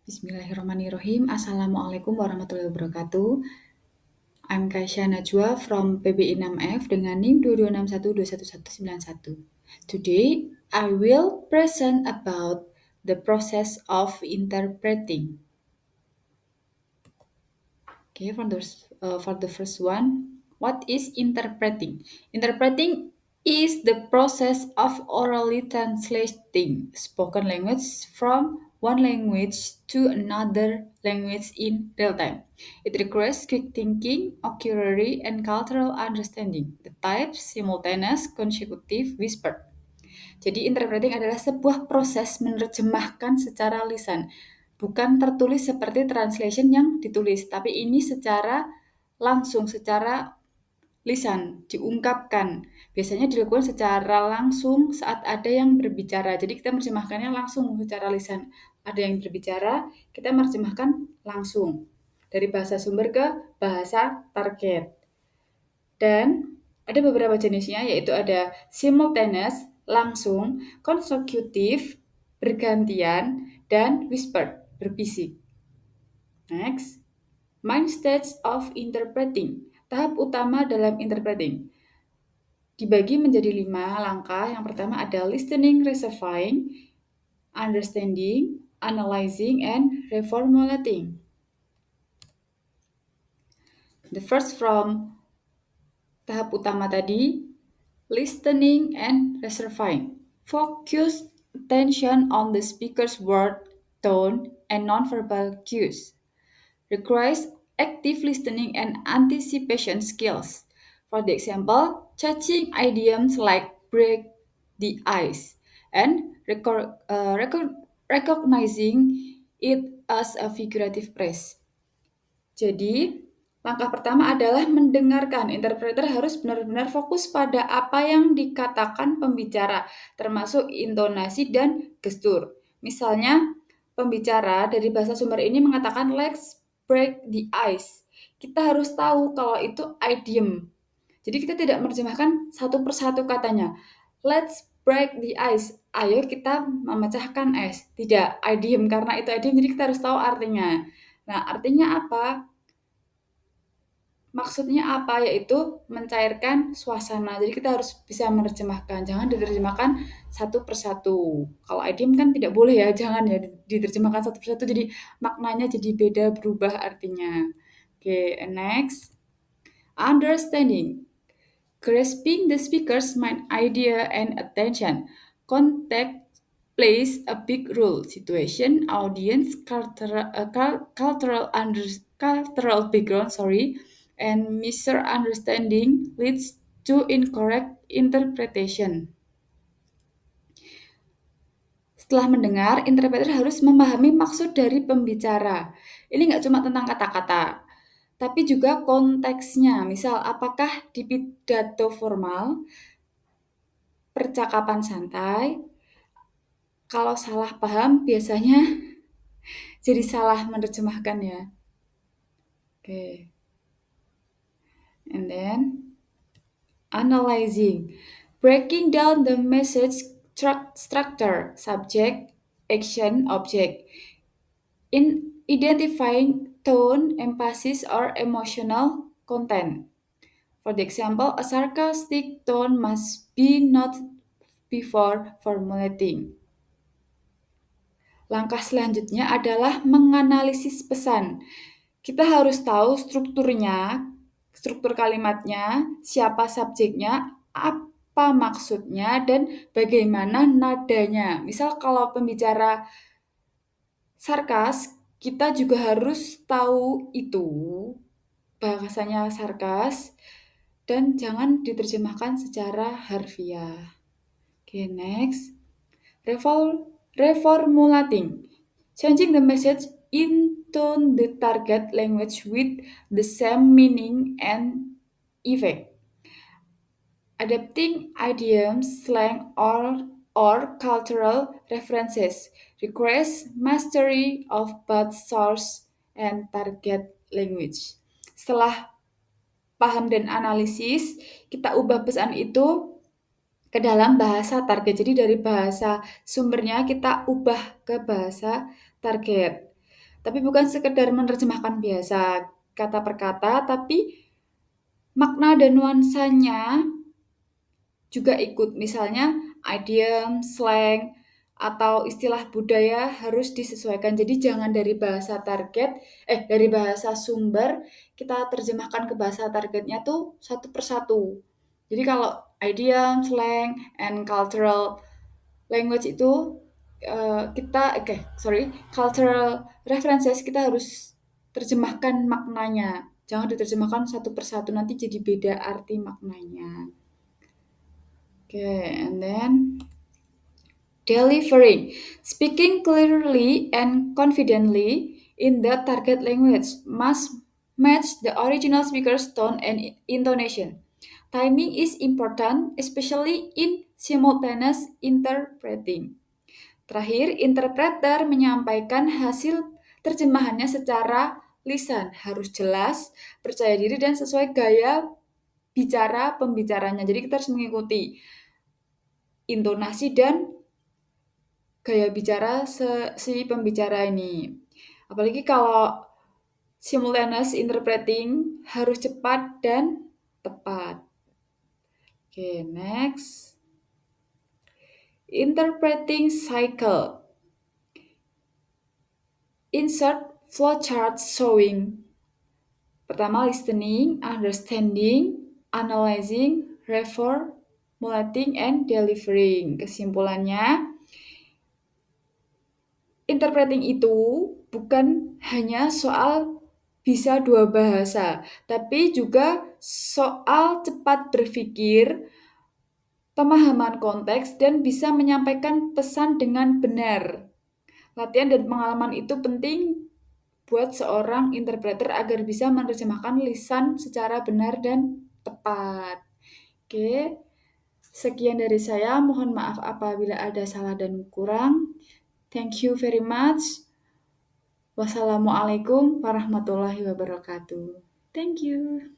Bismillahirrahmanirrahim. Assalamualaikum warahmatullahi wabarakatuh. I'm Kaisya Najwa from PBI 6F dengan NIM 226121191. Today, I will present about the process of interpreting. Okay, for the first one, what is interpreting? Interpreting is the process of orally translating spoken language from one language to another language in real time. It requires quick thinking, occularity, and cultural understanding. The types simultaneous, consecutive, whispered. Jadi interpreting adalah sebuah proses menerjemahkan secara lisan, bukan tertulis seperti translation yang ditulis, tapi ini secara langsung, secara lisan, diungkapkan. Biasanya dilakukan secara langsung saat ada yang berbicara. Jadi kita menerjemahkannya langsung secara lisan. Ada yang berbicara, kita menerjemahkan langsung dari bahasa sumber ke bahasa target. Dan ada beberapa jenisnya, yaitu ada simultaneous, langsung, consecutive, bergantian, dan whispered, berbisik. Next, main stage of interpreting, tahap utama dalam interpreting. Dibagi menjadi 5 langkah. Yang pertama ada listening, reserving, understanding, analyzing, and reformulating. The first from tahap utama tadi, listening and reserving. Focus attention on the speaker's word, tone, and nonverbal cues. Requires active listening and anticipation skills. For the example, catching idioms like break the ice and recognizing it as a figurative phrase. Jadi, langkah pertama adalah mendengarkan. Interpreter harus benar-benar fokus pada apa yang dikatakan pembicara, termasuk intonasi dan gestur. Misalnya, pembicara dari bahasa sumber ini mengatakan let's break the ice. Kita harus tahu kalau itu idiom. Jadi kita tidak menerjemahkan satu persatu katanya. Let's break the ice. Ayo kita memecahkan es. Tidak, idiom. Karena itu idiom, jadi kita harus tahu artinya. Nah, artinya apa? Maksudnya apa? Yaitu mencairkan suasana. Jadi kita harus bisa menerjemahkan. Jangan diterjemahkan satu persatu. Kalau idiom kan tidak boleh ya, jangan ya diterjemahkan satu persatu. Jadi maknanya jadi beda, berubah artinya. Oke, next. Understanding. Grasping the speaker's mind, idea, and attention. Context plays a big role. Situation, audience, cultural background, and misunderstanding leads to incorrect interpretation. Setelah mendengar, interpreter harus memahami maksud dari pembicara. Ini nggak cuma tentang kata-kata, tapi juga konteksnya. Misal, apakah di pidato formal, percakapan santai, kalau salah paham biasanya jadi salah menerjemahkan ya. Oke. And then analyzing, breaking down the message structure, subject, action, object, in identifying tone, emphasis, or emotional content. For the example, a sarcastic tone must be noted before formulating. Langkah selanjutnya adalah menganalisis pesan. Kita harus tahu strukturnya, struktur kalimatnya, siapa subjeknya, apa maksudnya, dan bagaimana nadanya. Misal kalau pembicara sarkas, kita juga harus tahu itu, bahasanya sarkas, dan jangan diterjemahkan secara harfiah. Okay, next. Reformulating. Changing the message into the target language with the same meaning and effect. Adapting idioms, slang, or cultural references requires mastery of both source and target language. Setelah paham dan analisis, kita ubah pesan itu ke dalam bahasa target. Jadi dari bahasa sumbernya kita ubah ke bahasa target. Tapi bukan sekedar menerjemahkan biasa kata per kata, tapi makna dan nuansanya juga ikut. Misalnya idiom, slang, atau istilah budaya harus disesuaikan. Jadi jangan dari bahasa dari bahasa sumber kita terjemahkan ke bahasa targetnya tuh satu persatu. Jadi kalau idiom, slang, and cultural language itu cultural references kita harus terjemahkan maknanya. Jangan diterjemahkan satu persatu, nanti jadi beda arti maknanya. Okay, and then delivering. Speaking clearly and confidently in the target language must match the original speaker's tone and intonation. Timing is important, especially in simultaneous interpreting. Terakhir, interpreter menyampaikan hasil terjemahannya secara lisan, harus jelas, percaya diri, dan sesuai gaya bicara pembicaranya. Jadi kita harus mengikuti intonasi dan gaya bicara si pembicara ini. Apalagi kalau simultaneous interpreting harus cepat dan tepat. Oke, next. Interpreting cycle. Insert flowchart showing. Pertama, listening, understanding, analyzing, reformulating, and delivering. Kesimpulannya, interpreting itu bukan hanya soal bisa dua bahasa, tapi juga soal cepat berpikir, pemahaman konteks, dan bisa menyampaikan pesan dengan benar. Latihan dan pengalaman itu penting buat seorang interpreter agar bisa menerjemahkan lisan secara benar dan tepat. Oke, sekian dari saya. Mohon maaf apabila ada salah dan kurang. Thank you very much. Wassalamualaikum warahmatullahi wabarakatuh. Thank you.